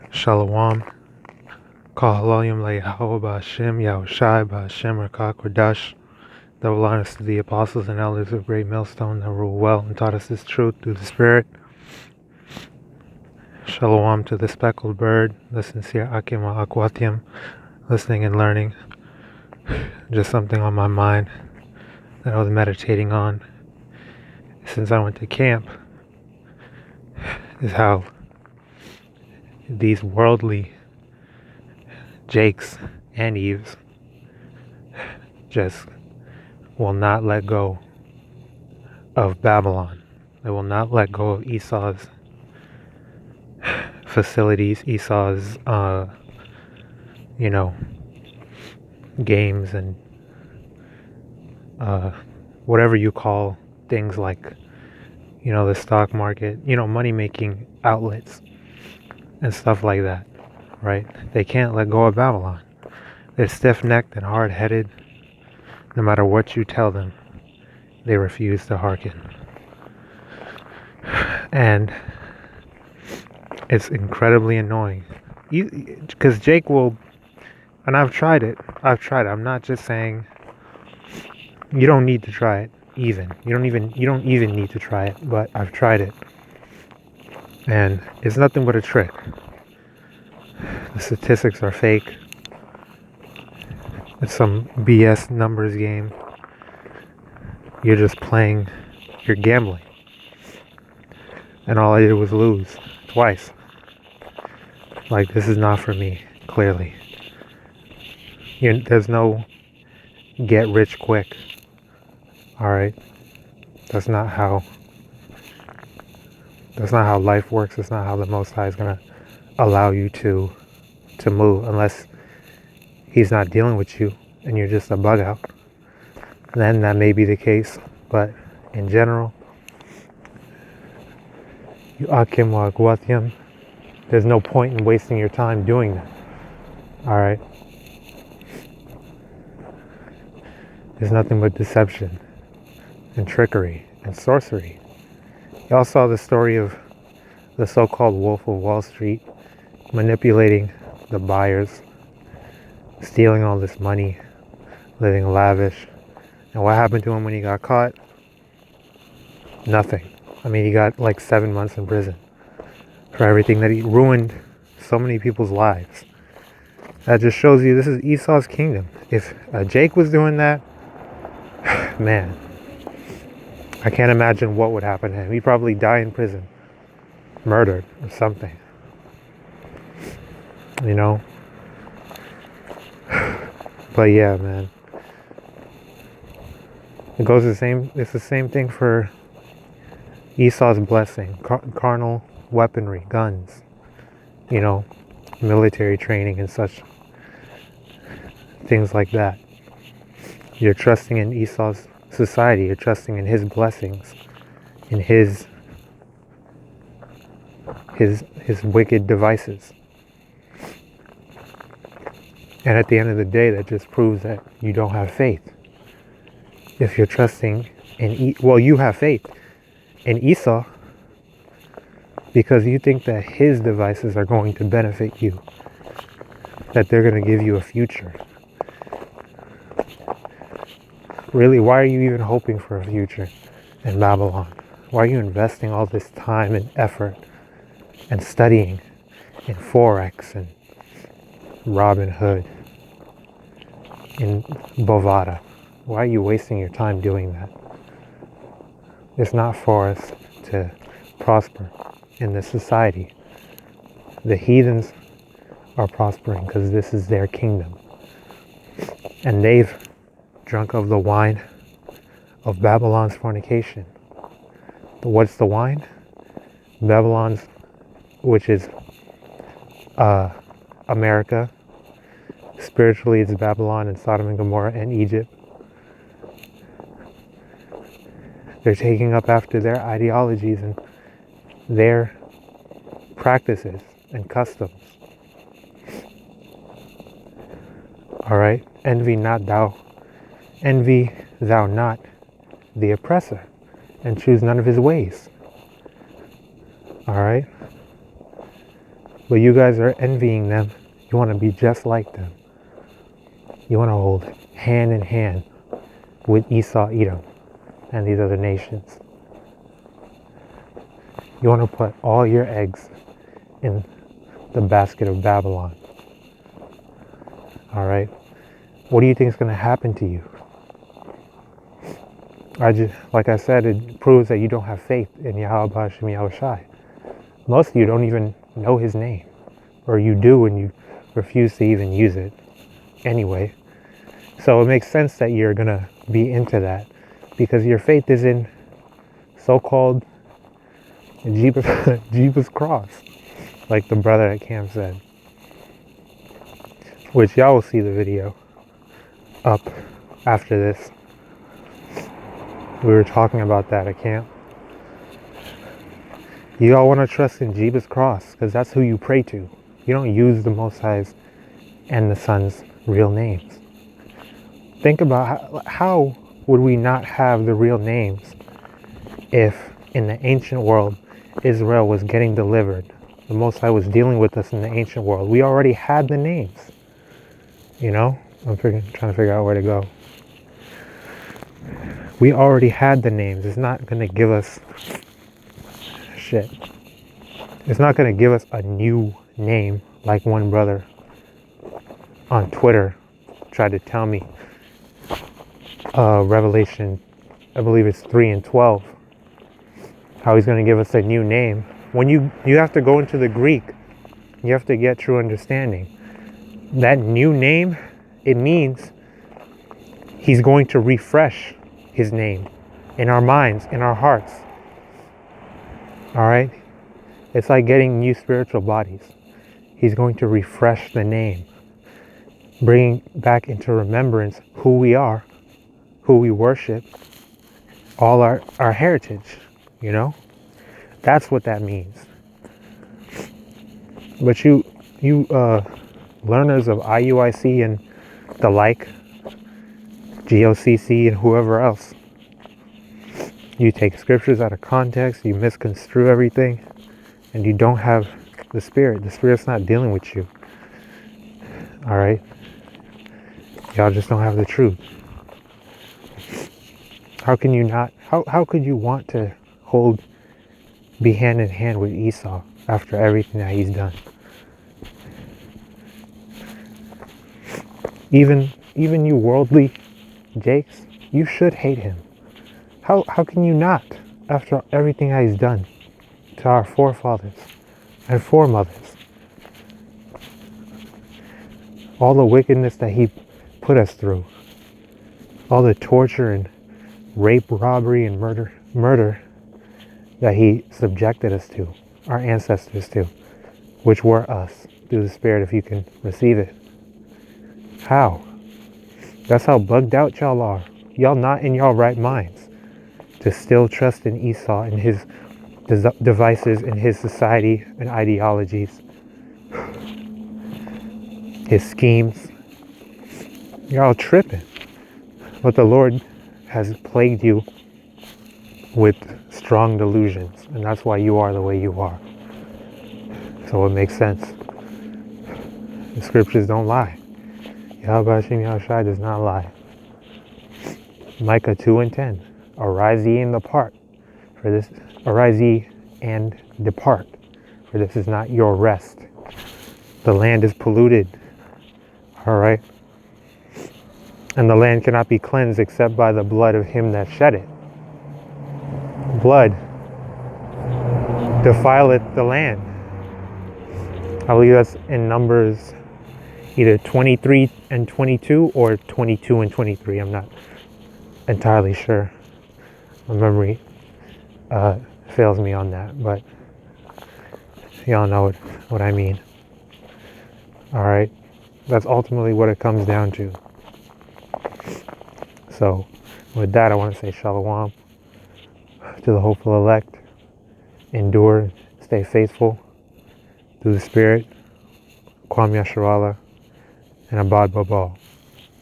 Shalom. HALALYAM YAHAWAH BAHASHAM YAHAWASHI BAHASHAM QADASH. Double honors to the apostles and elders of Great Millstone that rule well and taught us this truth through the Spirit. Shalom to the speckled bird, the sincere Akim, listening and learning. Just something on my mind that I was meditating on since I went to camp is how these worldly Jakes and Eves just will not let go of Babylon. They will not let go of Esau's facilities, Esau's, games and whatever you call things like, the stock market, money-making outlets and stuff like that, right? They can't let go of Babylon. They're stiff-necked and hard-headed. No matter what you tell them, they refuse to hearken. And it's incredibly annoying. Because Jake will, and I've tried it. I'm not just saying you don't need to try it even. You don't even need to try it, but I've tried it. And it's nothing but a trick. The statistics are fake. It's some BS numbers game. You're just playing, you're gambling. And all I did was lose twice. Like, this is not for me, clearly. There's no get rich quick. Alright? That's not how life works. That's not how the Most High is going to allow you to move, unless He's not dealing with you and you're just a bug out. Then that may be the case, but in general, there's no point in wasting your time doing that. Alright? There's nothing but deception and trickery and sorcery. Y'all saw the story of the so-called Wolf of Wall Street manipulating the buyers, stealing all this money, living lavish. And what happened to him when he got caught? Nothing. I mean, he got like 7 months in prison for everything that he ruined so many people's lives. That just shows you this is Esau's kingdom. If Jake was doing that, man, I can't imagine what would happen to him. He'd probably die in prison, murdered or something. But yeah, man. It's the same thing for Esau's blessing, carnal weaponry, guns, military training and such things like that. You're trusting in Esau's society. You're trusting in his blessings, in his wicked devices. And at the end of the day, that just proves that you don't have faith. If you're trusting in, you have faith in Esau because you think that his devices are going to benefit you, that they're going to give you a future. Really, why are you even hoping for a future in Babylon? Why are you investing all this time and effort and studying in Forex and Robin Hood, in Bovada? Why are you wasting your time doing that? It's not for us to prosper in this society. The heathens are prospering because this is their kingdom. And they've drunk of the wine of Babylon's fornication. What's the wine? Babylon's, which is America. Spiritually, it's Babylon and Sodom and Gomorrah and Egypt. They're taking up after their ideologies and their practices and customs. Alright? Envy thou not the oppressor, and choose none of his ways. Alright? But you guys are envying them. You want to be just like them. You want to hold hand in hand with Esau, Edom, and these other nations. You want to put all your eggs in the basket of Babylon. All right? What do you think is going to happen to you? Like I said, it proves that you don't have faith in YAHAWAH, BAHASHAM, YAHAWASHI. Most of you don't even know his name. Or you do and you refuse to even use it anyway. So it makes sense that you're going to be into that. Because your faith is in so-called Jeebus cross. Like the brother at camp said. Which y'all will see the video up after this. We were talking about that at camp. You all want to trust in Jeebus cross because that's who you pray to. You don't use the Most High's and the Son's real names. Think about how would we not have the real names if in the ancient world Israel was getting delivered. The Most High was dealing with us in the ancient world. We already had the names. You know? I'm trying to figure out where to go. We already had the names. It's not going to give us shit. It's not going to give us a new name like one brother on Twitter tried to tell me. Revelation, I believe it's 3:12. How he's going to give us a new name. When you have to go into the Greek, you have to get true understanding. That new name, it means he's going to refresh his name in our minds, in our hearts. All right? It's like getting new spiritual bodies. He's going to refresh the name, bringing back into remembrance who we are, who we worship, all our heritage, you know? That's what that means. But you learners of IUIC and the like, GOCC and whoever else, you take scriptures out of context, you misconstrue everything, and you don't have the Spirit. The Spirit's not dealing with you. All right? Y'all just don't have the truth. How can you not? How could you want to be hand in hand with Esau after everything that he's done? Even you worldly Jakes, you should hate him. How can you not after everything that he's done to our forefathers and foremothers? All the wickedness that he put us through, all the torture and rape, robbery, and murder that he subjected us to, our ancestors to, which were us, through the Spirit, if you can receive it. How? That's how bugged out y'all are. Y'all not in y'all right minds to still trust in Esau and his devices and his society and ideologies, his schemes. Y'all tripping. But the Lord has plagued you with strong delusions, and that's why you are the way you are. So it makes sense. The scriptures don't lie. YAHAWAH, BAHASHAM, YAHAWASHI does not lie. Micah 2:10. Arise ye and depart, for this. Arise ye and depart, for this is not your rest. The land is polluted. All right. And the land cannot be cleansed except by the blood of him that shed it. Blood defileth the land. I believe that's in Numbers either 23 and 22 or 22 and 23. I'm not entirely sure. My memory fails me on that, but y'all know what I mean. All right. That's ultimately what it comes down to. So with that, I want to say shalom to the hopeful elect. Endure, stay faithful through the Spirit. Kwam Yasharallah and Abad Babal.